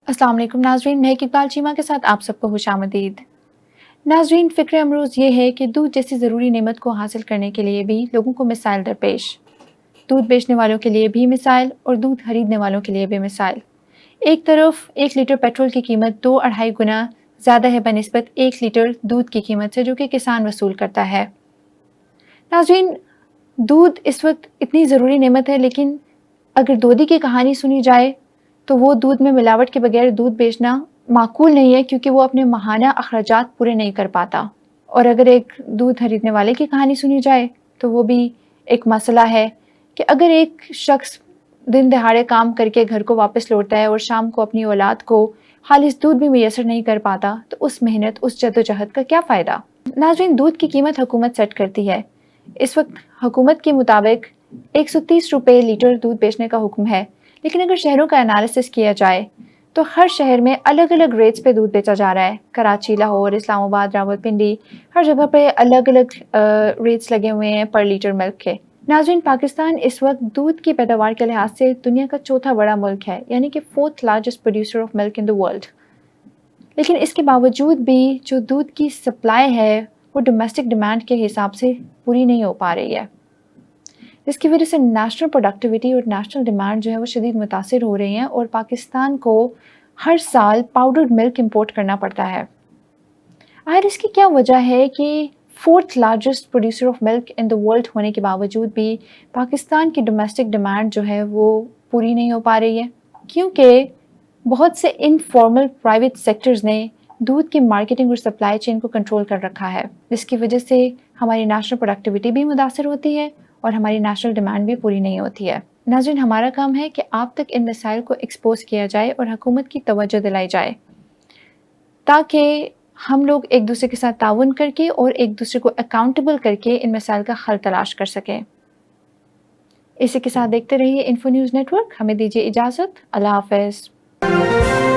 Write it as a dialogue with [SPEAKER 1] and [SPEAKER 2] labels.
[SPEAKER 1] अस्सलाम वालेकुम नाजरीन, मैं इकबाल चीमा के साथ आप सबको खुशामदीद। नाजरीन, फ़िक्र अमरोज़ ये है कि दूध जैसी ज़रूरी नेमत को हासिल करने के लिए भी लोगों को मिसाइल दरपेश। दूध बेचने वालों के लिए भी मिसाइल और दूध खरीदने वालों के लिए भी मिसाइल। एक तरफ 1 लीटर पेट्रोल की कीमत 2-2.5 गुना ज़्यादा है बनिस्बत 1 लीटर दूध की कीमत से, जो कि किसान वसूल करता है। नाजरीन, दूध इस वक्त इतनी ज़रूरी नेमत है, लेकिन अगर दोधी की कहानी सुनी जाए तो वो दूध में मिलावट के बगैर दूध बेचना माकूल नहीं है, क्योंकि वो अपने माहाना अखराजात पूरे नहीं कर पाता। और अगर एक दूध खरीदने वाले की कहानी सुनी जाए तो वो भी एक मसला है कि अगर एक शख्स दिन दहाड़े काम करके घर को वापस लौटता है और शाम को अपनी औलाद को खालिस दूध भी मैसर नहीं कर पाता, तो उस मेहनत, उस जद्दोजहद का क्या फ़ायदा। नाज़रीन, दूध की कीमत हुकूमत सेट करती है। इस वक्त हुकूमत के मुताबिक 130 रुपये लीटर दूध बेचने का हुक्म है, लेकिन अगर शहरों का एनालिसिस किया जाए तो हर शहर में अलग अलग रेट्स पे दूध बेचा जा रहा है। कराची, लाहौर, इस्लामाबाद, रावलपिंडी, हर जगह पे अलग अलग रेट्स लगे हुए हैं पर लीटर मिल्क के। नाज़रीन, पाकिस्तान इस वक्त दूध की पैदावार के लिहाज से दुनिया का चौथा बड़ा मुल्क है, यानी कि 4th largest producer of milk in the world. लेकिन इसके बावजूद भी जो दूध की सप्लाई है वो डोमेस्टिक डिमांड के हिसाब से पूरी नहीं हो पा रही है, जिसकी वजह से नेशनल प्रोडक्टिविटी और नेशनल डिमांड जो है वो शदीद मुतासिर हो रही हैं और पाकिस्तान को हर साल पाउडर्ड मिल्क इंपोर्ट करना पड़ता है। आखिर इसकी क्या वजह है कि 4th largest producer of milk in the world होने के बावजूद भी पाकिस्तान की डोमेस्टिक डिमांड जो है वो पूरी नहीं हो पा रही है? क्योंकि बहुत से इनफॉर्मल प्राइवेट सेक्टर्स ने दूध की मार्केटिंग और सप्लाई चेन को कंट्रोल कर रखा है, जिसकी वजह से हमारी नेशनल प्रोडक्टिविटी भी मुतासर होती है और हमारी नेशनल डिमांड भी पूरी नहीं होती है। नाज़रीन, हमारा काम है कि आप तक इन मसाइल को एक्सपोज किया जाए और हुकूमत की तवज्जो दिलाई जाए, ताकि हम लोग एक दूसरे के साथ ताउन करके और एक दूसरे को अकाउंटेबल करके इन मसाइल का हल तलाश कर सकें। इसी के साथ देखते रहिए इन्फो न्यूज़ नेटवर्क। हमें दीजिए इजाज़त। अल्लाह हाफ़िज़।